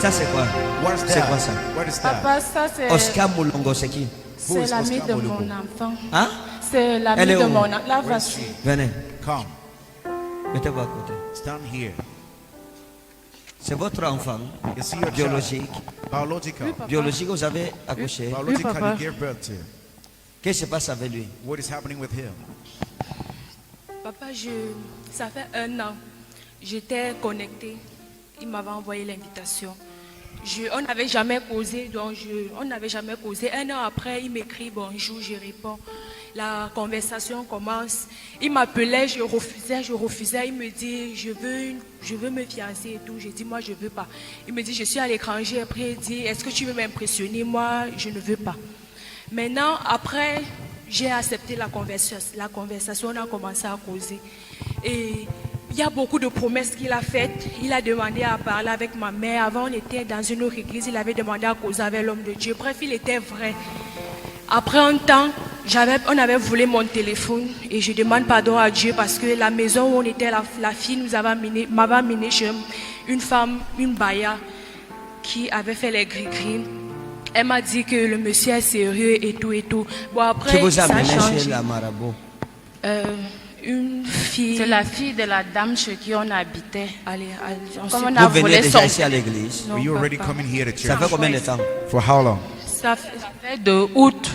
Ça c'est quoi? What's C'est that? quoi ça? What is that? Papa, ça c'est Oscar Moulongo, c'est qui? c'est l'ami de mon enfant. Hein? C'est l'ami Elle est de où? mon enfant. La Where is voici. she? Venez, Come. mettez-vous à côté. Stand here. C'est votre enfant You see your biologique. child. Biological. Biologique, vous avez accouché. Biological, papa. you gave birth to. Qu'est-ce qui se passe avec lui? What is happening with him? Papa, ça fait 1 an. J'étais connectée. Il m'avait envoyé l'invitation. On n'avait jamais causé, on n'avait jamais causé. 1 an après, il m'écrit bonjour, je réponds. La conversation commence. Il m'appelait, je refusais. Il me dit, je veux me fiancer et tout. J'ai dit, moi, je ne veux pas. Il me dit, je suis à l'étranger. Après, il dit, est-ce que tu veux m'impressionner? Moi, je ne veux pas. Maintenant, après, j'ai accepté la conversation. La conversation, on a commencé à causer. Et il y a beaucoup de promesses qu'il a faites. Il a demandé à parler avec ma mère. Avant, on était dans une autre église. Il avait demandé à causer avec l'homme de Dieu. Bref, il était vrai. Après un temps, on avait volé mon téléphone. Et je demande pardon à Dieu parce que la maison où on était, la fille m'avait amené chez une femme, une baya, qui avait fait les gris-gris. Elle m'a dit que le monsieur est sérieux et tout et tout. Bon, après, Qui vous a ça a amené changé. chez la marabout? Une fille. C'est la fille de la dame chez qui on habitait. Allez, on Comme se- on a Vous venez volé déjà son. ici à l'église? Non, Were you already papa. coming here to Ça fait church? combien de temps? For how long? Ça fait- Ça fait de août,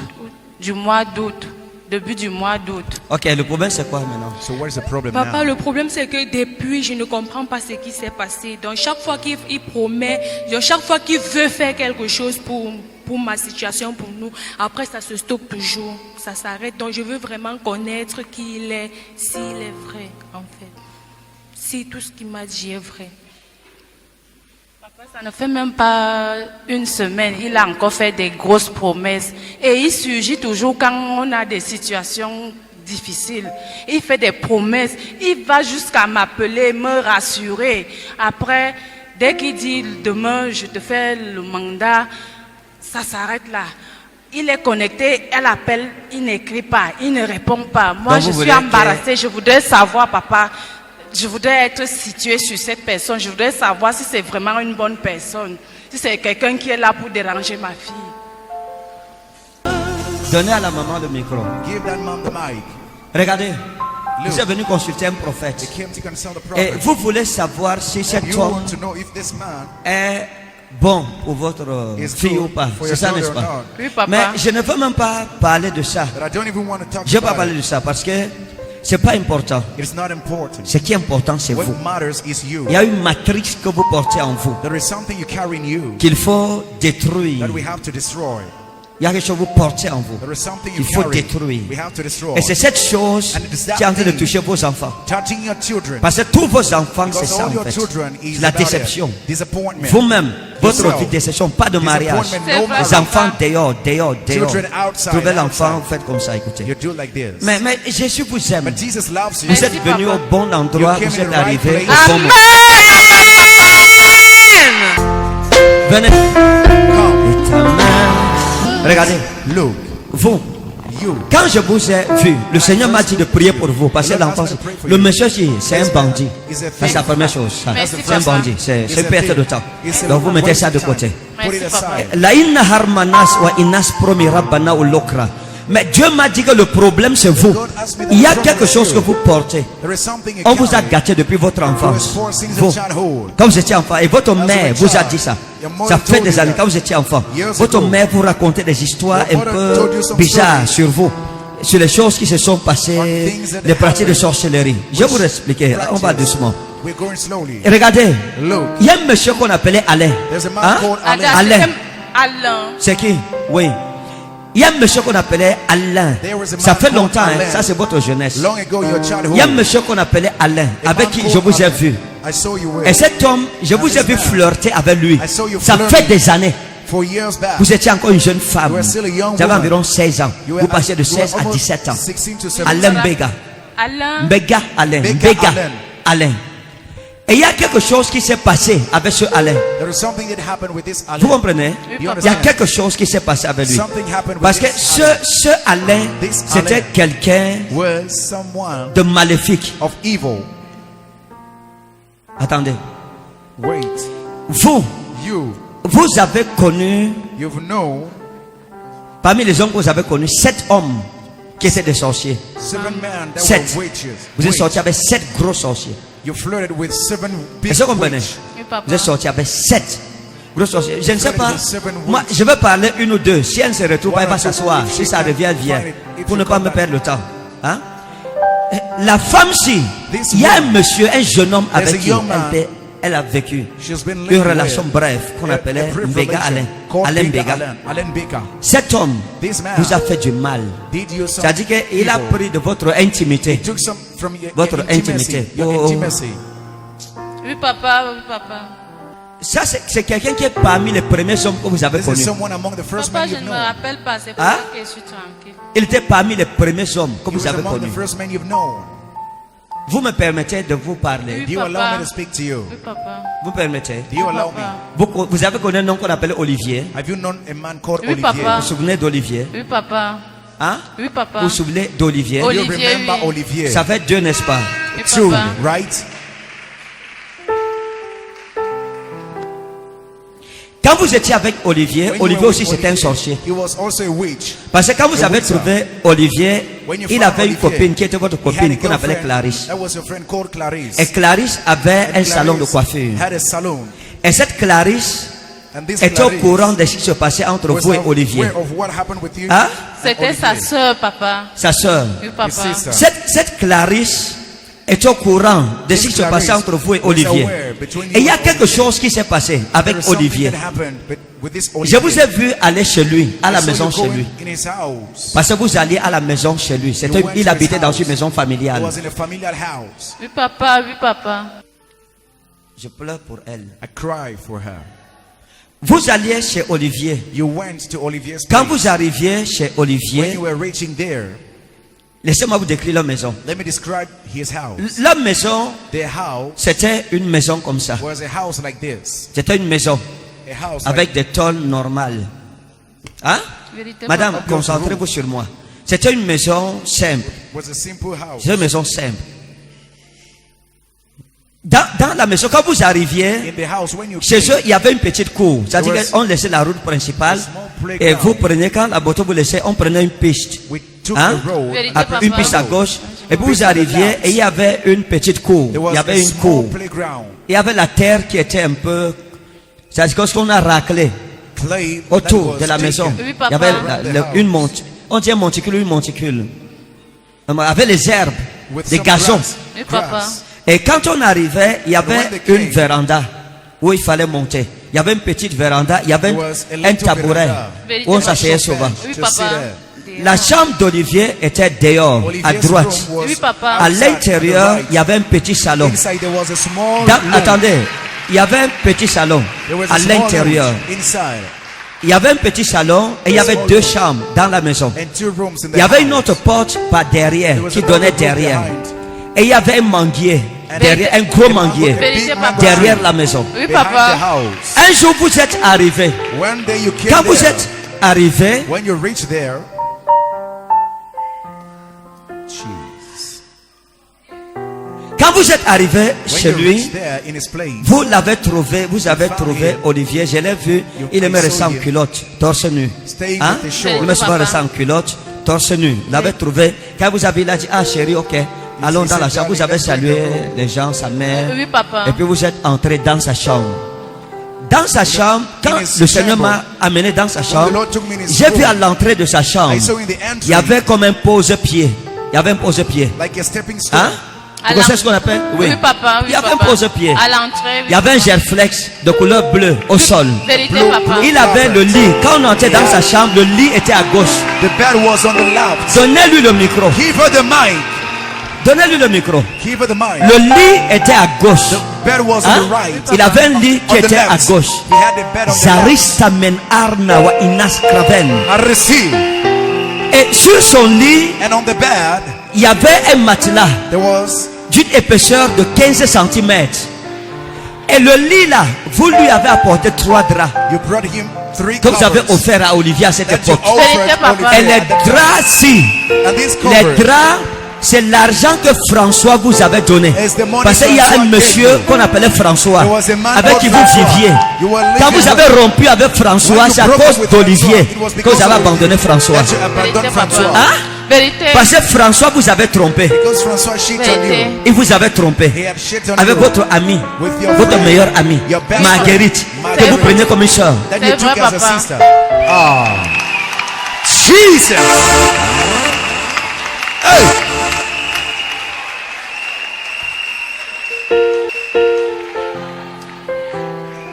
du mois d'août, début du mois d'août. Ok, le problème c'est quoi maintenant? So what is the problem Papa, now? le problème c'est que depuis, je ne comprends pas ce qui s'est passé. Donc chaque fois qu'il promet, donc chaque fois qu'il veut faire quelque chose pour ma situation, pour nous, après ça se stoppe toujours, ça s'arrête. Donc je veux vraiment connaître qui il est, s'il est vrai en fait. Si tout ce qu'il m'a dit est vrai. Papa, ça ne fait même pas 1 semaine, il a encore fait des grosses promesses. Et il surgit toujours quand on a des situations difficiles. Il fait des promesses, il va jusqu'à m'appeler, me rassurer. Après, dès qu'il dit demain je te fais le mandat, ça s'arrête là. Il est connecté, elle appelle, il n'écrit pas, il ne répond pas. Moi, Donc, je vous suis voulez embarrassée, je voudrais savoir, papa, je voudrais être située sur cette personne, je voudrais savoir si c'est vraiment une bonne personne, si c'est quelqu'un qui est là pour déranger ma fille. Donnez à la maman le micro. Give that mom the mic. Regardez, vous êtes venu consulter un prophète. They came to consult the Et prophet. vous voulez savoir si cet You homme want to know if this man est bon pour votre is fille ou good pas. for C'est your ça, daughter n'est-ce or pas? not. Oui, papa. Mais je ne veux même pas parler de ça. But I don't even want to talk Je ne vais pas about parler it. de ça parce que c'est pas important. It's not important. Ce qui est important, c'est What vous. matters is you. Il y a une matrice que vous portez en vous There is something you carry in you qu'il faut détruire. that we have to destroy. Il y a quelque chose que vous portez en vous. There is something Il you faut carry. détruire. We have to destroy. Et c'est cette chose And it is that qui est en train de thing toucher vos enfants. touching your children. Parce que tous vos enfants, c'est Because ça all en your fait. children is C'est la about déception. it. Disappointment. Vous-même, votre Yourself. vie, déception, pas de mariage. Disappointment, no C'est vrai. Les marriage. enfants dehors, dehors, dehors. Children outside, Trouvez l'enfant, outside. vous faites comme ça, écoutez. You do like this. Mais Jésus vous aime. But Jesus loves you. Vous êtes venu au bon endroit, You came vous in êtes the right arrivé place. au bon moment. Venez. Come. Et ta main. Regardez, Look. vous, You. quand je vous ai vu, le Seigneur m'a dit de prier pour vous. Parce que l'enfant, le monsieur, c'est un bandit. C'est la première chose. ça. Merci, C'est un papa. bandit. C'est perte de temps. Donc vous mettez ça de côté. Put it Merci, papa. aside. La inna harmanas wa inas promi rabbana ou lokra. Mais Dieu m'a dit que le problème c'est vous. Il y a quelque chose que vous portez. There is something you On vous a carry. gâté depuis votre enfance. For since Vous, your childhood. quand vous étiez enfant, et votre mère vous a dit ça. Ça fait des années, quand vous étiez enfant, votre mère vous racontait des histoires un peu bizarres sur vous, sur les choses qui se sont passées, les pratiques de sorcellerie. Je vais vous expliquer, on va doucement. We're going slowly. Et regardez, Look. il y a un monsieur qu'on appelait Alain. There's a man Hein? called Alain. Alain. Alain. Alain. C'est qui? Oui. Il y a un monsieur qu'on appelait Alain. There was a man Ça fait called longtemps, hein. Alain. Ça c'est votre jeunesse. Long ago, your childhood. Il y a un monsieur qu'on appelait Alain, A avec man qui called je vous ai Alain. vu. I saw you with. Et cet homme, je vous ai vu flirter avec lui. I saw you Ça flirting. fait des années. For years back. Vous étiez encore une jeune femme. You were still a young Vous avez woman. environ 16 ans. You were Vous passez de you were 16 à almost 17 ans. 16 to 17. Alain Mbega. Alain. Mbega Alain. Mbega Mbega Alain. Alain. Et il y a quelque chose qui s'est passé avec ce Alain. There is something that happened with this Alain. Vous comprenez? Oui, You papa. Il y a understand? quelque chose qui s'est passé avec lui. Something happened with Parce que this Alain. ce Alain, This c'était Alain quelqu'un was someone de maléfique. of evil. Attendez. Wait. Vous, vous avez connu, you've known parmi les hommes que vous avez connus, 7 hommes qui étaient des sorciers. 7 men that 7. were witches. Vous êtes sortis avec 7 gros sorciers. You flirted with 7 big Est-ce que vous comprenez? witches. Oui, papa. Vous êtes sortis avec 7 gros sorciers. Je ne sais pas. Moi, je vais parler une ou deux. Si elle ne se retrouve pas, elle va s'asseoir. Si ça revient, elle vient. Pour ne pas me perdre le temps. Hein? La femme-ci, il y a un monsieur, un jeune homme avec qui elle a vécu She's been une living relation with brève qu'on a appelait brief Mbega relation Alain. called Alain Mbega Mbega. Alain Mbega. Cet homme This man vous a fait du mal. did you some C'est-à-dire qu'il a evil. pris de votre intimité. He took some from your Votre intimacy. intimité. Your Oh. intimacy. Oui, papa, oui, papa. Ça, c'est quelqu'un qui est parmi les premiers hommes que vous avez This is connus. someone among the first Papa, men je you've ne me known. rappelle pas, c'est pour Hein? ça que je suis tranquille. Il était parmi les premiers hommes que He vous was avez among the connus. first men you've known. Vous me permettez de vous parler. Oui, Do you papa. allow me to speak to you? Oui, papa. Vous permettez. Do you allow me? Papa. Vous avez connu un nom qu'on appelle Olivier. Have you known a man called Oui, Olivier? papa. Vous vous souvenez d'Olivier? Oui, papa. Hein? Oui, papa. Vous vous souvenez d'Olivier? Oli- You Olivier, remember oui. Olivier? Ça fait 2, n'est-ce pas? Oui, True, papa. right? Quand vous étiez avec Olivier, When you Olivier were aussi with c'était un Olivier, sorcier. He was also a witch. Parce que quand vous A avez witcher. trouvé Olivier, When you il found avait une Olivier, copine qui était votre he had a copine qu'on appelait girlfriend. Clarisse. That was your friend called Clarisse. Et Clarisse avait And un salon de Clarisse coiffure. had a salon. Et cette Clarisse And this était au Clarisse courant de ce qui se passait entre was vous et Olivier. aware of what happened with you. Hein? C'était sa soeur, papa. Sa sœur. Oui, Your papa. sister. Cette Clarisse est au courant de ce qui se passait entre vous et Olivier. Et il y a quelque chose qui s'est passé avec There is something Olivier. that happened with this Je Olivier. vous ai vu aller chez lui, à la I saw maison you chez going lui. in his house. Parce que vous alliez à la maison chez lui. You went Il to habitait his dans house. une maison He familiale. was in a familiar house. Oui, papa. Oui, papa. Je pleure pour elle. I cry for her. Vous alliez chez Olivier. You went to Olivier's Quand place. vous arriviez chez When Olivier, you were reaching there, laissez-moi vous décrire leur maison. let me describe his house. Leur maison, Their house c'était une maison comme ça. was a house like this. C'était une maison A house avec des tôles normales. Hein? Vérité, Madame, papa. concentrez-vous sur moi. C'était une maison simple. was a simple house. C'était une maison simple. Dans la maison, quand vous arriviez, In the house, when you chez came, eux, il y avait une petite cour. C'est-à-dire There was qu'on laissait la route principale. a small playground. Et vous prenez, quand la moto vous laissez, on prenait une piste. we took Hein? the road. Vérité, Après, papa. une piste à gauche. Et puis vous Piste à arriviez droite. et il y avait une petite cour. There Il was y a avait une small cour. playground. Il y avait la terre qui était un peu... C'est-à-dire ce qu'on a raclé Clay that autour was de la taken. maison. Oui, Il y papa. avait Around the house. une monticule. On dit un monticule, une monticule. Avec les herbes, With des some gazons. grass. Oui, papa. Grass. Et quand on arrivait, il y when avait they came, une véranda où il fallait monter. Il y avait une petite véranda, il y avait There was a un little tabouret veranda. Vérité, où on papa. s'asseyait souvent. Oui, Just sit papa. there. La chambre d'Olivier était dehors, à Olivier's droite. room was Oui, papa. À outside, l'intérieur, to the right. il y avait un petit salon. Inside there was a small room. Attendez, il y avait un petit salon There was a à small l'intérieur. room inside Il y avait un petit salon et il y avait small deux room. chambres dans la maison. and 2 rooms in the Il y avait house. une autre porte par derrière There was qui another donnait room derrière. behind. Et il y avait un manguier And derrière, un a gros mango- manguier a big Vérité, mango papa. derrière tree la maison. Oui, behind the papa. house. Un jour vous êtes arrivé. One day you came Quand vous there. êtes arrivé, When you reach there, jeez. quand vous êtes arrivé When chez you lui, reach there in his place, vous l'avez trouvé, vous avez found trouvé him. Olivier, je l'ai vu, il aimait I saw rester en him. culotte, torse nu. Staying Hein? with the shorts. Il aimait souvent Papa. rester en culotte, torse nu. Vous l'avez trouvé. Quand vous avez, il a dit, ah chérie, ok, allons dans la chambre. Vous avez salué les gens, sa mère. Oui, papa. Et puis vous êtes entré dans sa chambre. Dans sa chambre, quand in his le Seigneur chamber, m'a amené dans sa when the chambre, Lord took me in his j'ai vu room, à l'entrée de sa chambre, I saw in the entry il y avait comme un pose-pied. Il y avait un pose-pied. like a stepping stone. Hein? À Vous connaissez ce qu'on appelle? Oui, papa. Oui, Il y avait papa. un pose-pied. À l'entrée. Oui, Il y avait un papa. gerflex de couleur bleue au sol. Vérité, Blue, papa. blue. Il avait le lit. Quand on entrait dans sa chambre, le lit était à gauche. The bed was on the left. Donnez-lui le micro. Give her the mic. Donnez-lui le micro. Give her the mic. Le lit était à gauche. The bed was Hein? on the right. Il avait un lit qui On the était à left. gauche. He had the bed on the left. Zaristamen arna wa inaskraven. I received. Et sur son lit, And on the bed, il y avait un matelas there was d'une épaisseur de 15 cm. Et le lit là, vous lui avez apporté 3 draps you brought him 3 que vous avez covers offert à Olivier à cette that you époque. offered Vérité, papa. Olivier Et les at that time. draps-ci, And these les covers, draps C'est l'argent que François vous avait donné. Parce qu'il y a un monsieur qu'on appelait François, avec qui vous viviez. Quand vous avez rompu avec François, c'est à cause d'Olivier que vous avez abandonné François. Hein? Vérité. Parce que François vous avait trompé. Because François cheated on Vérité. you. Il vous avait trompé He had shit on avec you. votre ami, With your votre friend, meilleure amie, your best Marguerite, friend, que vous Marguerite. prenez comme une soeur. That C'est you took vrai, as a papa. sister. Ah. Jesus. Hey.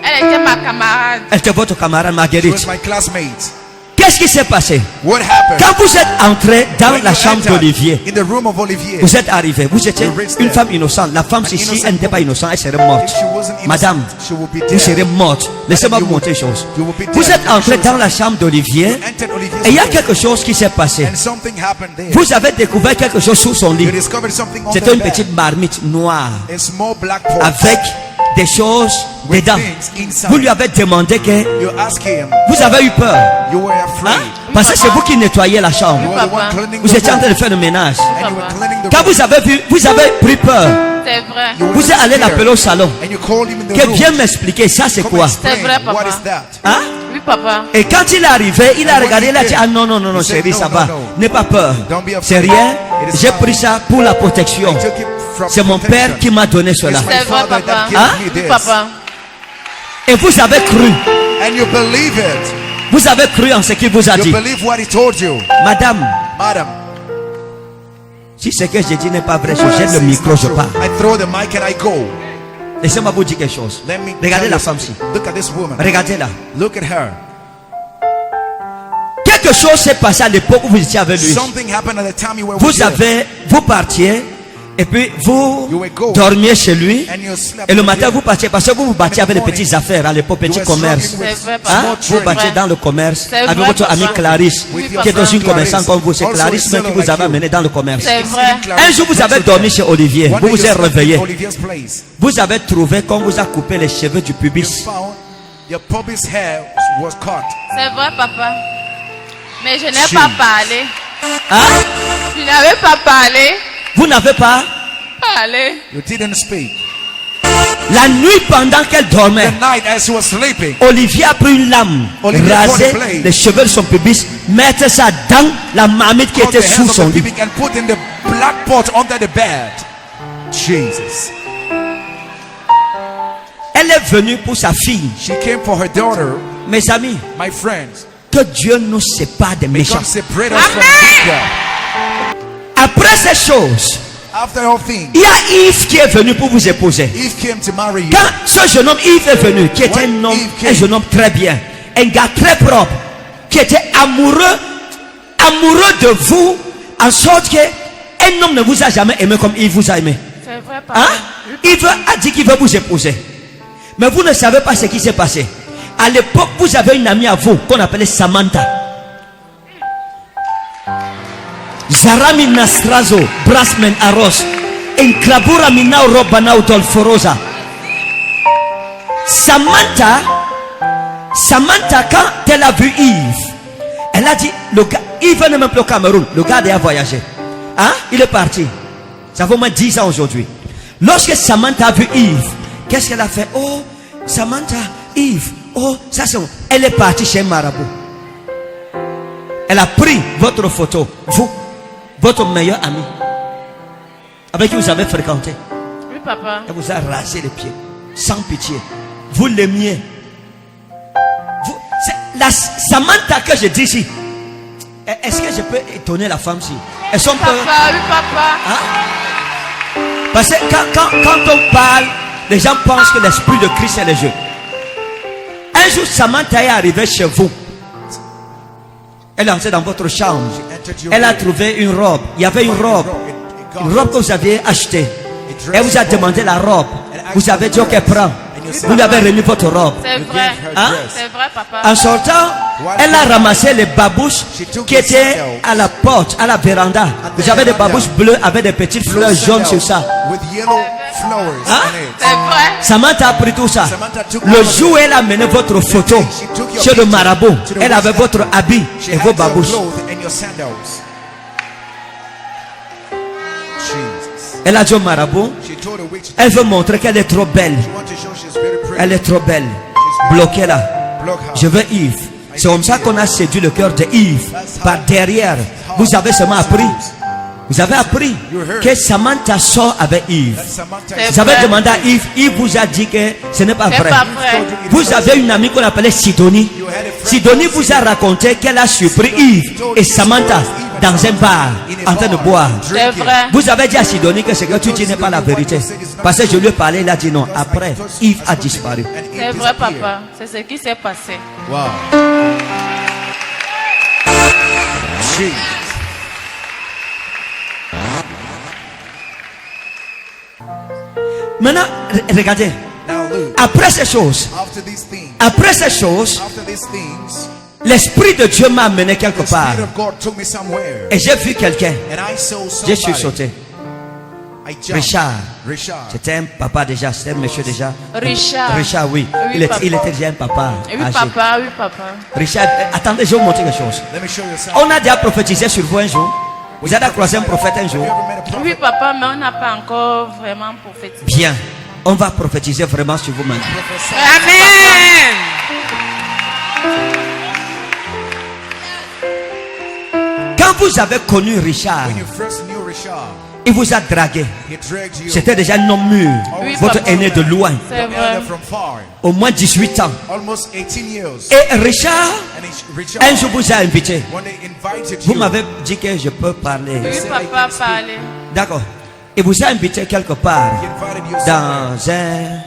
Elle était ma camarade. Elle était votre camarade She Marguerite. was my classmate. Qu'est-ce qui s'est passé? What happened? Quand vous êtes entré dans When la you chambre entered d'Olivier, in the room of Olivier, vous êtes arrivé, vous étiez You reached une there. femme innocente. La femme ici, innocent elle n'était pas woman. innocente, elle serait morte. If she wasn't innocent, Madame, she would be vous dead. serez morte. Laissez-moi you vous would- montrer une chose. you would be Vous dead. êtes entré dans la chambre d'Olivier entered Olivier's et il y a room, quelque chose qui s'est passé. and something happened there. Vous avez découvert quelque chose sous son You lit. discovered something on C'était the une bed. petite marmite noire A small black pot. avec des choses With dedans. things inside. Vous lui avez demandé que You ask him. vous avez eu peur. You were afraid. Hein? Parce que c'est vous qui nettoyez la You chambre. were the Papa. one cleaning Vous the étiez en room. train de faire le ménage. And you were cleaning the Quand room. vous avez vu, vous avez pris peur. C'est vrai. You were Vous êtes allé scared. l'appeler au salon. And you called him in the Que room. viens m'expliquer, ça c'est Come quoi? explain. C'est vrai, papa. What is that? Hein? Oui, papa. Et quand il est arrivé, il a And when regardé, he il a dit, came, ah non, non, non, non, he said, chérie, no, ça no, va. no. N'aie pas peur. Don't be afraid. C'est rien. It is J'ai fine. pris ça pour la protection. I took it from C'est mon protection. père qui m'a donné cela. It's my C'est vrai, father that papa. gave Hein? me Oui, this. papa. Et vous avez cru. And you believe it. Vous avez cru en ce qu'il vous a You dit. believe what he told you. Madame, Madam, si ce que j'ai dit n'est pas vrai, je what I jette le say is micro, not je true. pars. I throw the mic and I go. Laissez-moi vous dire quelque chose. Let me Regardez tell la you femme-ci. something. Look at this woman. Regardez-la. Look at her. Quelque chose s'est passé à l'époque où vous étiez avec lui. Something happened at the time you were with him. Vous partiez et puis vous You were going. dormiez chez lui And you slept et le with matin him. vous partiez parce que vous partiez In the avec les morning, petites affaires à l'époque, You petit were commerce. struggling with C'est vrai, small Hein? papa. Vous trade. partiez dans le commerce C'est avec vrai, votre papa. amie Clarisse With Oui, your qui est papa. aussi une commerçante comme vous. C'est Also a Clarisse même qui seller vous like avait you. amené dans le commerce. C'est vrai. Un jour vous avez dormi chez Olivier. One Vous day vous you êtes slept in réveillé. Olivier's place. Vous avez trouvé qu'on vous a coupé les cheveux du You pubis. found your puppy's hair was cut. C'est vrai, papa. Mais je n'ai Si. pas parlé. Hein? Je n'avais pas parlé. Vous n'avez pas. Parlé. You didn't speak. La nuit pendant qu'elle dormait, The night as you were sleeping, Olivier a pris une lame, Olivier rasé put a blade. les cheveux de son pubis, mettre ça dans la marmite qui cut the était sous hands son of the lit. pubic and put in the black pot under the bed. Jesus. Elle est venue pour sa fille. She came for her daughter, Mes amis, my friends. que Dieu nous sépare des méchants. God separate us from evil. Après ces choses, After all things, il y a Yves qui est venu pour vous épouser. Eve came to marry you. Quand ce jeune homme Yves est venu, qui était When un homme, Yves came, un jeune homme très bien, un gars très propre, qui était amoureux de vous, en sorte que un homme ne vous a jamais aimé comme Yves vous a aimé. C'est vrai, papa. Hein? Yves a dit qu'il veut vous épouser. Mais vous ne savez pas ce qui s'est passé. À l'époque, vous avez une amie à vous qu'on appelait Samantha. Zarami Nastrazo, Brasmen Aros, Enklabura Minao Robanao Dolforosa. Samantha, quand elle a vu Yves, elle a dit, le gars, Yves n'est même plus au Cameroun, le gars a voyagé. Hein? Il est parti. Ça fait au moins 10 ans aujourd'hui. Lorsque Samantha a vu Yves, qu'est-ce qu'elle a fait? Oh, Samantha, Yves, oh, ça c'est bon. Elle est partie chez un marabout. Elle a pris votre photo, vous, votre meilleur ami, avec qui vous avez fréquenté. Oui, papa. Elle vous a rasé les pieds, sans pitié. Vous l'aimiez. C'est la Samantha que je dis ici. Est-ce que je peux étonner la femme si elles sont peur? Papa, oui, papa. Hein? Parce que quand on parle, les gens pensent que l'esprit de Christ est le jeu. Un jour, Samantha est arrivée chez vous. Elle est entrée dans votre chambre. Elle a trouvé une robe. Il y avait une robe. Une robe que vous aviez achetée. Elle vous a demandé la robe. Vous avez dit, ok, prends. Vous lui avez remis votre robe. C'est vrai. Hein? C'est vrai, papa. En sortant, elle a ramassé les babouches qui étaient à la porte, à la véranda. Vous avez des babouches bleues avec des petites fleurs jaunes sur ça. With yellow flowers Hein? on it. C'est vrai. Samantha a pris tout ça. Le jour où elle a mené votre photo chez le marabout, elle avait votre habit She et vos had your babouches. clothes and your sandals. Elle a dit au marabout, She told the witch, elle veut montrer qu'elle est trop belle. she wants to show she's very pretty. Elle est trop belle. Bloquez là. Block her. Je veux Yves. C'est comme ça qu'on a séduit le cœur de Yves. Par derrière. Vous avez seulement appris. Vous avez appris que Samantha sort avec Yves. Samantha C'est Vous avez vrai. demandé à Yves. Yves vous a dit que ce n'est pas C'est vrai. pas vrai. Vous avez une amie qu'on appelait Sidonie. Sidonie vous a raconté qu'elle a surpris Yves et Samantha dans un bar en train de boire. C'est vrai. Vous avez dit à Sidonie que ce que tu dis n'est pas la vérité. Parce que je lui ai parlé, il a dit non. Après, Yves a disparu. and Eve C'est vrai, disappeared. papa. C'est ce qui s'est passé. Wow. Jesus. Maintenant, regardez. Now look, Après ces choses, after these things, l'Esprit de Dieu m'a amené quelque the part. Spirit of God took me somewhere, Et j'ai vu quelqu'un. and I saw J'ai somebody. sursauté. I jumped. Richard. Richard. C'était un papa déjà, c'était un monsieur déjà. Richard. Richard, oui. Oui, Il papa. était déjà un papa. Oui, âgé. papa, oui, papa. Richard, attendez, je vais vous montrer quelque chose. Let me show you something. On a déjà prophétisé sur vous un jour. Vous avez croisé un prophète un Have you jour. ever met a prophet? Oui, papa, mais on n'a pas encore vraiment prophétisé. Bien. On va prophétiser vraiment sur vous maintenant. Amen. Quand vous avez connu Richard, When you first knew Richard, il vous a dragué. he dragged you. C'était déjà un homme mûr. Oui, Votre papa. aîné de loin. C'est Elder vrai. from far, Au moins 18 ans. almost 18 years. Et Richard, And Richard, un jour vous a invité. when they invited Vous you, m'avez dit que je peux parler. Oui, papa, parlez. D'accord. Il vous a invité quelque part. he invited you somewhere. Dans un...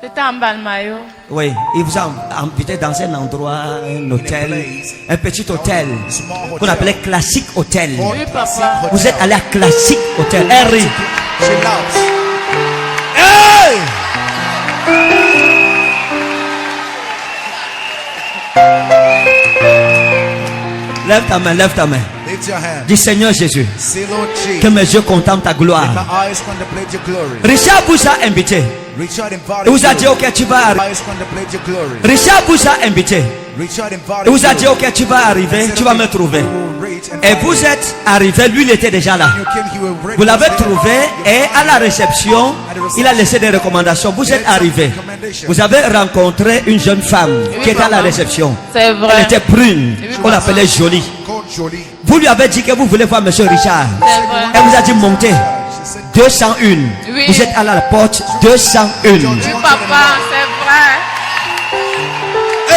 C'était en Balmayo. Oui, il vous a invité dans un endroit, un hôtel, un petit hôtel qu'on appelait Classique Hôtel. Oui, papa. Vous êtes allé à Classique Hôtel. Henry, She loves. hey! Lève ta main, lève ta main. Lift your hand. Dis Seigneur Jésus, Say, Lord que Jesus, mes yeux contemplent ta my gloire. eyes contemplate your glory. Richard vous a invité. Richard invited Il vous a you. dit, ok, tu vas My arriver. eyes contemplate your glory. Richard vous a invité. Richard invited Il vous a you. dit, ok, tu vas arriver, tu vas me trouver. You will reach and Et find vous me. êtes arrivé, lui il était déjà là. You came, he will break Vous l'avez us there. trouvé et à la réception, il a laissé des recommandations. Vous êtes arrivé. Vous avez rencontré une jeune femme qui était à la réception. C'est Elle vrai. était brune. On l'appelait Jolie. Called Jolie. Vous lui avez dit que vous voulez voir Monsieur Richard. C'est vrai. Elle vous a dit montez. She said, 201. Oui. Vous êtes à la porte 201. Oui, papa, c'est vrai.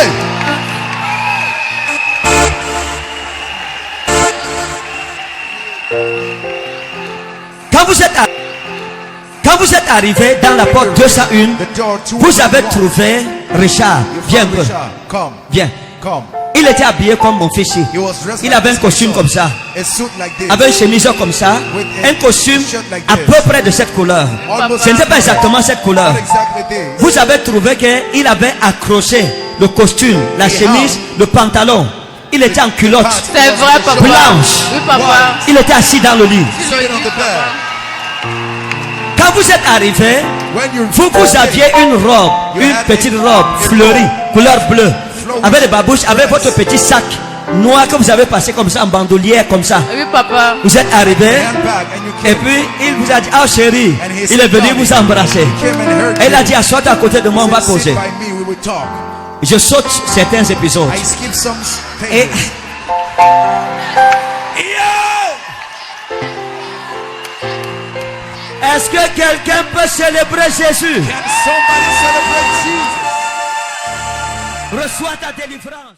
hey, Quand vous êtes arrivé dans la porte 201, the door to vous avez trouvé Richard. Viens un peu. Richard. Come, Viens. come. Il était habillé comme mon fils. He was dressed Il like avait un this costume also. comme ça. A suit like this. Avec une chemise comme ça. Un costume à peu près de cette couleur. Ce n'était pas exactement cette couleur. Not exactly this. Vous avez trouvé qu'il avait accroché le costume, la chemise, le pantalon. Il était en culotte. C'est vrai, papa. Blanche. Oui, papa. Il était assis dans le lit. Sitting on the bed. Quand vous êtes arrivé, When you vous aviez une robe, une petite robe fleurie, couleur bleue, avec les babouches, avec votre petit sac noir que vous avez passé comme ça en bandoulière, comme ça. Oui, papa. Vous êtes arrivé handbag and you et came. puis il vous a dit, ah chérie, il est venu vous embrasser. Came and heard Elle you. a dit, assois-toi à côté de moi, on va Said, causer. sit by me, we will talk. Je saute certains épisodes. I skip some Et things. est-ce que quelqu'un peut célébrer Jésus? Can somebody celebrate Jesus? Reçois ta délivrance.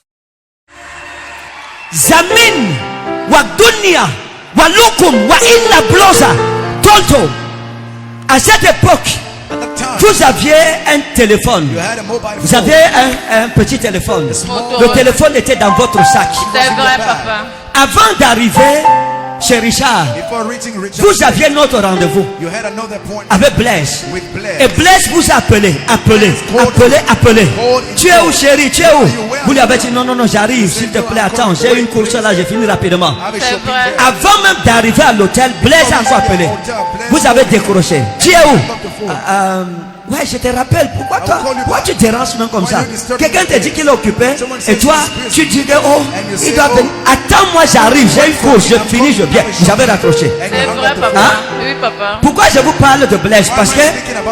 Zamin wa dunia wa lukum wa illa blosa tonto. À cette époque, At that time, vous aviez un téléphone. you had a mobile Vous phone. aviez un petit téléphone. Moto. Le téléphone était dans votre sac. C'est vrai, papa. Avant d'arriver chez Richard, Before reaching Richard, vous aviez notre rendez-vous you had another point avec Blaise. with Blaise. Et Blaise vous a appelé. Tu es où, chérie? Tu es où? Vous lui avez dit non, j'arrive. S'il te plaît, attends, j'ai une course là, j'ai fini rapidement. I have a C'est shopping vrai. there. Avant même d'arriver à l'hôtel, Blaise a encore appelé. Vous avez décroché. Tu es où? Ouais, je te rappelle, pourquoi I will call you pourquoi back. tu déranges même comme Why ça? you disturb Quelqu'un me te dit qu'il est occupé Someone et says toi, he's tu busy. dis que oh, And you il say, doit oh, venir. Attends-moi, j'arrive, j'ai une course, je I'm finis, je coming, viens. I'm J'avais raccroché. And C'est you hung vrai, up the papa. phone. Oui, papa. Pourquoi je vous parle de Blaise? Parce que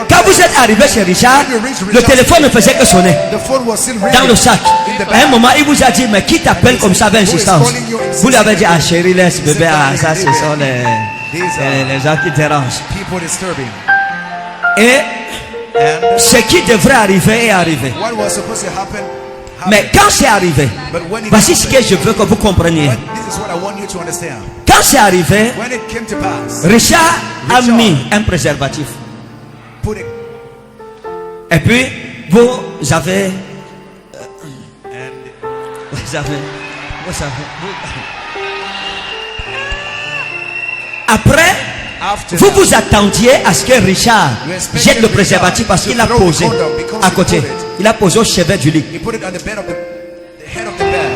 quand vous êtes arrivé chez Richard, le téléphone ne faisait que sonner The phone was still dans ringing. le sac. In the À un back. moment, il vous a dit, mais qui t'appelle comme ça avec insistance? Vous lui avez dit, ah chérie, laisse bébé, ah ça, ce sont les gens qui dérangent. People disturbing. Et And ce qui devrait arriver est arrivé. what was supposed to happen, Mais happened. quand c'est arrivé, But when it voici ce que happened, je veux que vous compreniez. this is what I want you to understand. Quand c'est arrivé, When it came to pass, Richard a mis un préservatif. put it Et puis, vous avez... and Vous avez... Après, after vous that, vous attendiez à ce que Richard jette le préservatif parce qu'il l'a posé à côté. Il a posé au chevet du lit. he put it on the bed of the head of the bed.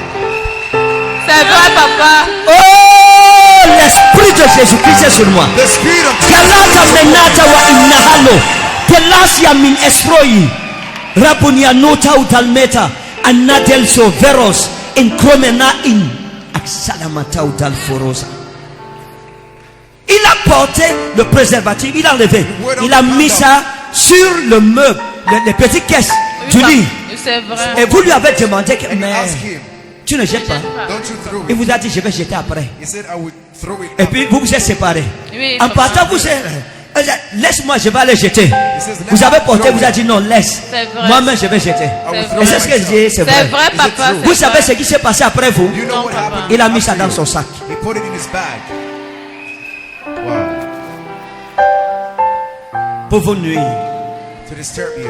C'est vrai, papa. Oh, l'esprit de Jésus-Christ est sur moi. The spirit of Kalata menata wa innahalo. Telasia min esproi. Rabunia nota utalmeta. Anadel so veros. In kromena in. Aksalamata udal forosa. Il a porté le préservatif, il a enlevé. Il a mis ça sur le meuble, les petites caisses du lit. C'est vrai. Et vous lui avez demandé que, and you mais ask him, tu ne jettes pas. don't you throw Il it? vous a dit, je vais jeter après. He said, I would throw it. Et puis vous vous êtes séparés. Oui, En papa. partant, vous êtes... Laisse-moi, je vais aller jeter. Vous avez porté, vous avez dit non, laisse. C'est vrai. Moi-même, je vais jeter. I would C'est throw Et it c'est ce que je myself. dis, c'est C'est vrai. vrai, papa. Vous c'est savez vrai. ce qui s'est passé après vous? You know Non, what papa. happened? Il a mis ça after dans you? son sac. He put it in his bag. Wow. Pour vous nuire. To disturb you.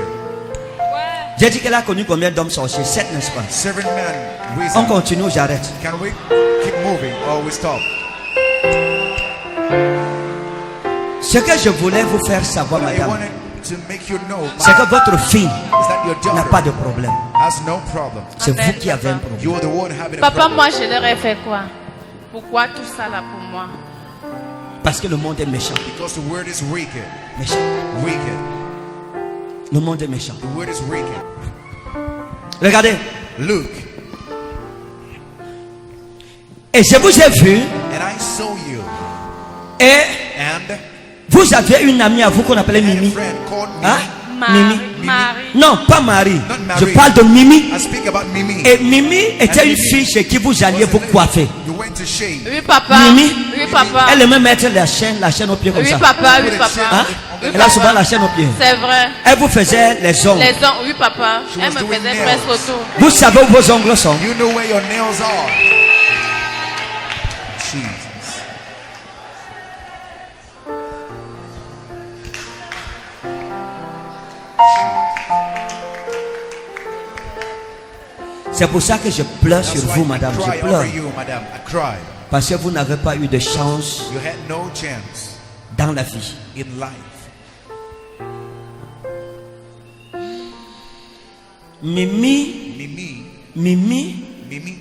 J'ai dit qu'elle a connu combien d'hommes sorciers? 7, n'est-ce pas? 7 men On reason. continue ou j'arrête? Can we keep moving or we stop? Ce que je voulais vous faire savoir, What I madame, wanted to make you know c'est que votre fille is that your n'a pas daughter de problème. has no problem. C'est Amen, vous qui avez un papa. problème. You are the one having a Papa, problem. moi, je leur ai fait quoi? Pourquoi tout ça là pour moi? Parce que le monde est méchant. Because the word is wicked. Méchant. Wicked. Le monde est méchant. The word is wicked. Regardez. Look. Et je vous ai vu. And I saw you. Et And vous aviez une amie à vous qu'on appelait I had a Mimi. friend called Mimi. Hein? Marie. Mimi. Marie. Non, pas Marie. Not Je Marie. parle de Mimi. I speak about Mimi. Et Mimi était une fille chez qui vous alliez vous coiffer. You went to shave. Oui, papa. Mimi. Oui, papa. Elle aimait mettre la chaîne au pied comme Oui, ça. papa. Oui, Hein? papa. Hein? Oui, Elle a souvent papa. la chaîne au pied. C'est vrai. Elle vous faisait les ongles. Les dents, oui, papa. She Elle was me doing faisait nails. presque autour. Vous savez où vos ongles sont? You know where your nails are. Jesus. C'est pour ça que je pleure sur That's vous, why I madame. cry Je pleure. over you, madam. I cried. Parce que vous n'avez pas eu de chance You had no chance dans la vie. in life. Mimi, Mimi, Mimi, Mimi,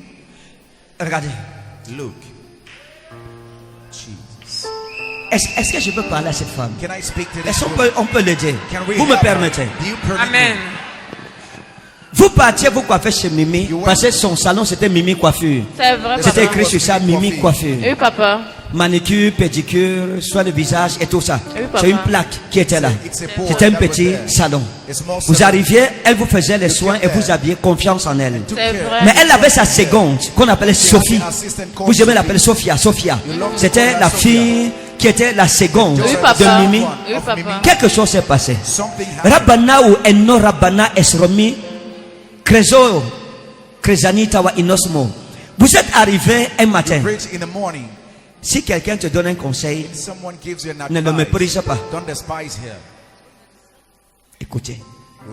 regardez. look. Jesus. Est-ce que je peux parler à cette femme? Can I speak to this Est-ce qu'on woman? peut, on peut l'aider? Can we Vous me help her? permettez? Do you permit Amen. me? Vous partiez vous coiffer chez Mimi parce que son salon c'était Mimi coiffure. C'est vrai, C'était papa. écrit sur ça Mimi coiffure. Oui, papa. Manicure, pédicure, soin de visage et tout ça. Oui, papa. C'est une plaque qui était là. It's a board C'était un that was petit there. salon. A small Vous salon. arriviez, elle vous faisait les soins et kept vous there. aviez confiance en elle. Took C'est care. vrai. Mais elle avait sa seconde qu'on appelait Sophie. an assistant called Vous aimez Sophie. l'appeler Sophia, Sophia. You love to C'était call her la Sophia. fille qui était la seconde Oui, de papa. Mimi. Oui, Of papa. Mimi. Quelque chose s'est passé. Something happened. Rabana ou Eno Rabana Esromi Krezo Krezanita wa Inosmo. Vous êtes arrivé un matin. Preach in the morning. Si quelqu'un te donne un conseil, Someone gives you an ne le advice. méprise pas. Don't despise him. Écoutez,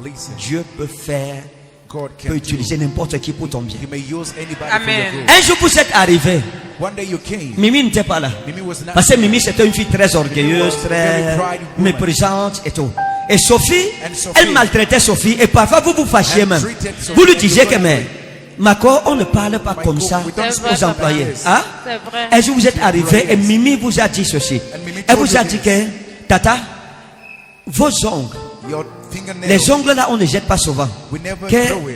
Listen. Dieu peut faire, God peut can do. utiliser n'importe qui pour ton bien. You may use anybody Amen. for your good. Un jour vous êtes arrivé, One day you came. Mimi n'était pas là. Mimi was not. Parce que Mimi c'était une fille très orgueilleuse, très Very prideful woman. méprisante et tout. Et Sophie, And Sophie, elle maltraitait Sophie et parfois vous vous fâchiez and même. treated Sophie Vous lui and disiez you que got mais angry. Marco, on ne parle pas comme ça we don't C'est vrai, aux employés. papa. Hein? C'est vrai. Un jour vous êtes arrivé et Mimi vous a dit ceci. And Mimi Elle told vous a you dit this. que Tata, vos ongles Your fingernails. Les ongles là, on ne les jette pas souvent. We never Que throw it.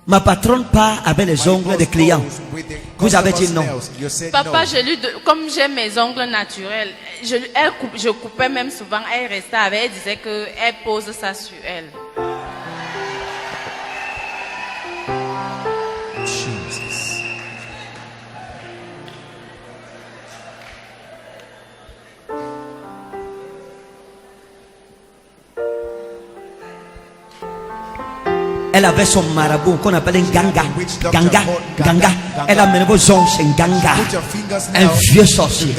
ma patronne part avec les ongles des clients. Vous avez dit non. Papa, comme j'ai mes ongles naturels, je coupais même souvent, elle restait avec, elle disait qu'elle pose ça sur elle. Jesus. Elle avait son marabout qu'on appelle un ganga. Ganga. Elle a mené vos ongles chez un ganga. Un vieux sorcier.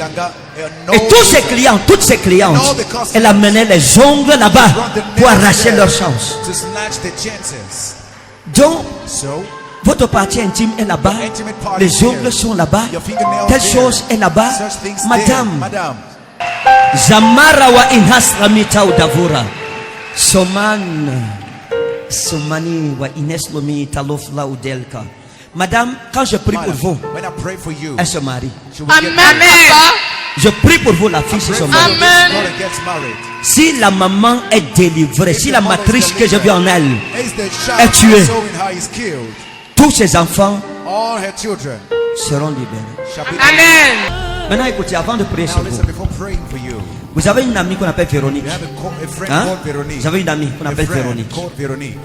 Et tous ses clients, toutes ses clientes, elle amenait les ongles là-bas pour arracher leur chance. To snatch the chances. Donc, So, votre partie intime est là-bas. Les ongles sont là-bas. Telle chose est là-bas. such things Madame, there. Madame. Zamara wa inhasramita udavura. Somani wa ineslomi talofla udelka. Madame, quand je prie pour vous, When I pray for you, elle se marie. she will get Amen, papa. Je prie pour vous, la fille se pray for marie. you, this Amen. daughter gets married. Si la maman est délivrée, si la matrice que je vis en elle, Is the est child tuée, so in her is killed, tous ses enfants all her children seront libérés. shall be. Amen. Maintenant, écoutez, avant de prier Now sur listen, vous, before praying for you, vous avez une amie qu'on appelle Véronique. you have a friend Hein? called Veronique. Vous avez une amie qu'on A appelle friend Véronique. called Veronique.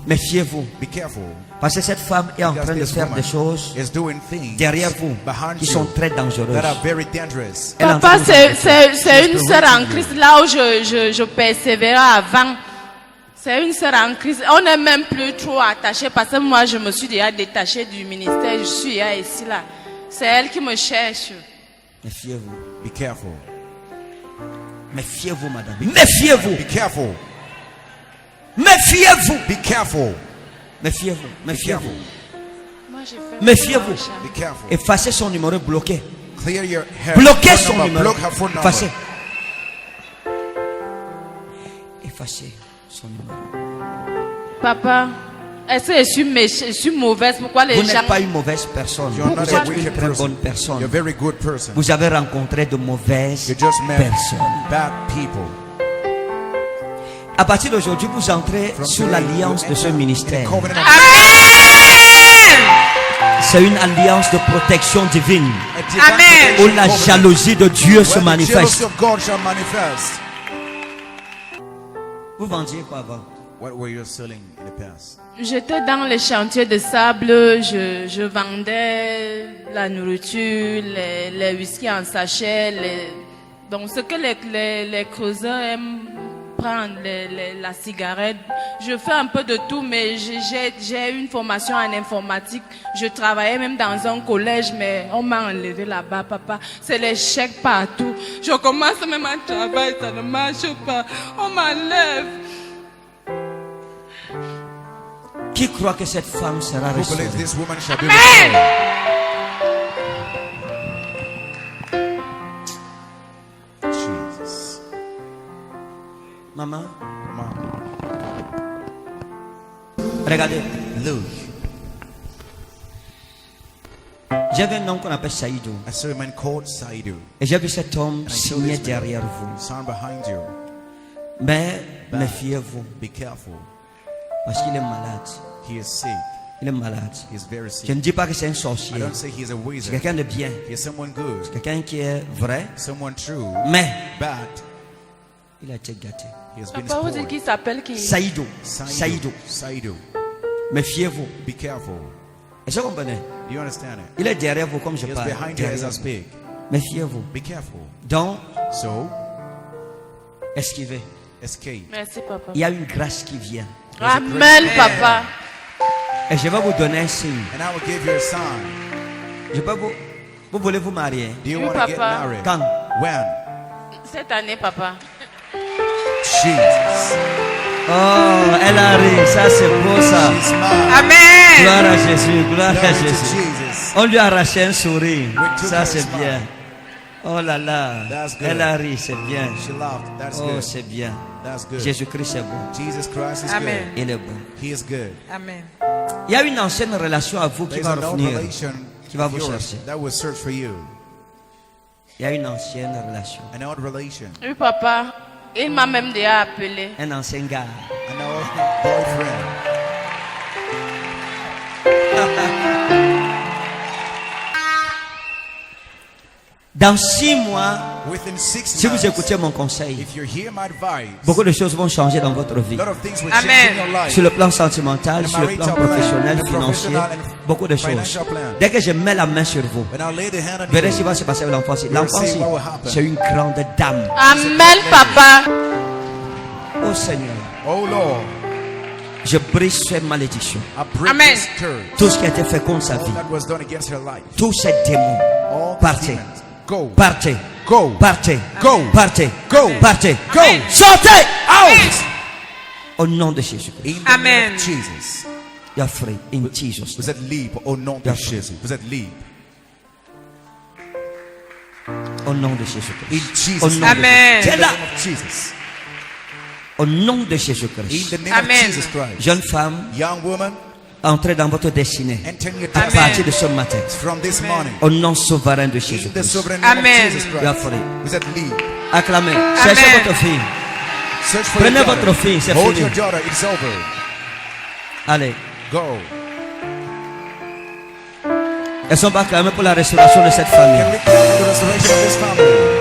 Méfiez-vous, Be careful. parce que cette femme est en Because train de this faire woman des choses is doing things derrière vous behind qui you sont très dangereuses. that are very dangerous. Elle est en Papa, train de vous empêcher. c'est une sœur en Christ. Là où je persévérais avant, c'est une sœur en Christ. On n'est même plus trop attaché parce que moi, je me suis déjà détachée du ministère. Je suis ici, là. C'est elle qui me cherche. Méfiez-vous. Be careful. Méfiez-vous, madame. Méfiez-vous. Be careful. Méfiez-vous. Be careful. Méfiez-vous. Be Méfiez-vous. careful. Moi, j'ai fait Méfiez-vous. Be careful. Effacez son numéro bloqué. Clear your hair. Bloquez phone son number. numéro. Block her phone number. Effacez. Effacez son numéro. Papa, est-ce que je suis mauvaise? Pourquoi les Vous gens... n'êtes pas une mauvaise personne. You're Vous not êtes a une wicked très person. bonne personne. You're a very good person. Vous avez rencontré de mauvaises You just met personnes. bad people. À partir d'aujourd'hui, vous entrez From sur today, l'alliance you de ce enter in ministère. the covenant of C'est une alliance de protection divine a divine protection où la covenant, jalousie de Dieu where se the jealousy manifeste. of God shall manifest. Vous vendiez quoi avant? What were you selling in the past? J'étais dans les chantiers de sable, je vendais la nourriture, les whisky en sachet, donc ce que les creuseurs aiment prendre, la cigarette. Je fais un peu de tout, mais j'ai une formation en informatique. Je travaillais même dans un collège, mais on m'a enlevé là-bas, papa. C'est les chèques partout. Je commence même à travailler, ça ne marche pas. On m'enlève. Qui croit que cette femme sera Who restaurée? believes this woman shall be restored? Jesus. Maman, Mom, regardez. look. J'avais un homme qu'on appelle Saïdou. I saw a man called Saidu. Et j'ai vu cet homme And I saw signer this man derrière vous. stand behind you. Mais méfiez-vous, Be careful. parce qu'il est malade. He is sick. Il est malade. He is very Je sick. ne dis pas que c'est un I sorcier. don't say he is a C'est wizard. quelqu'un de bien. He is someone good. Quelqu'un qui est vrai. Someone true. Mais But il a été gâté. he has been Papa, vous dites spoiled. qu'il s'appelle qui? Saïdou. Saïdou. Saidu. Méfiez-vous. Be careful. Est-ce que vous comprenez? Do you understand it? Il est derrière vous comme je He is parle. behind you as Derrière I vous. speak. Méfiez-vous. Be careful. Donc, So, esquivez. escape. Merci, papa. Il y a une grâce qui vient. Amen, papa. Et je vais vous donner un signe. And I will give you a sign. Je peux vous voulez vous marier? Do you Oui, want to get papa. married? Quand? When? Cette année, papa. Jesus. Oh, elle a ri. Ça, c'est beau, ça. She smiled. Amen. Gloire à Jésus. Gloire à Glory to Jésus. Jesus. On lui a arraché un sourire. We took Ça, her c'est smile. bien. Oh là là. That's good. Elle a ri, c'est bien. She laughed. That's Oh, good. c'est bien. That's good. Jésus-Christ est bon. Jesus Christ is Amen. good. Il est bon. He is good. Amen. Il y a une ancienne relation à vous qui There's va an old revenir. relation Qui va of vous yours chercher. that will search for you. Il y a une ancienne relation. An old relation. Oui, papa. Il m'a même déjà appelé. Un ancien gars. An old boyfriend. Dans 6 mois, Within 6 si vous months, écoutez mon conseil, if you hear my advice, beaucoup de choses vont changer dans votre vie. a lot of things will Amen. change in your life. Sur le plan sentimental, sur le plan professionnel, financier, beaucoup de choses. Dès que je mets la main sur vous, When I lay the hand on verrez you, ce qui va se passer avec l'enfant. L'enfant, c'est une grande dame. Amen, papa. Oh Seigneur, oh Lord, je brise ces malédictions. I break Amen. this curse. Tout ce qui a été fait contre sa All vie, that was done against her life. tous ces démons, All the partez, demons. Go. partez, Go. partez, Go. partez, Go. partez, Go. sortez Out. au nom de Jésus. In the Amen. name of Jesus. You are free in Jesus. Vous êtes libre au nom de Jésus. Vous êtes libre. Au nom de Jésus. In Au Jesus' nom name. de Amen. In Jésus. the name of Jesus. Au nom de Jésus In Christ. the name Amen. of Jesus Christ. Jeune femme, Young woman, entrez dans votre destinée. entering your À Amen. partir de ce matin. from this morning. Au nom souverain de In Jésus the Christ. sovereign name Amen. of Jesus You are Christ. free. Vous êtes libre. Acclamez. Cherchez Amen. votre fille. Search for Prenez your daughter. votre fille, c'est Hold fini. your daughter. It's over. Allez. Go. Elles sont pas clamées pour la restauration de cette famille. Can we clap for the restoration of this family?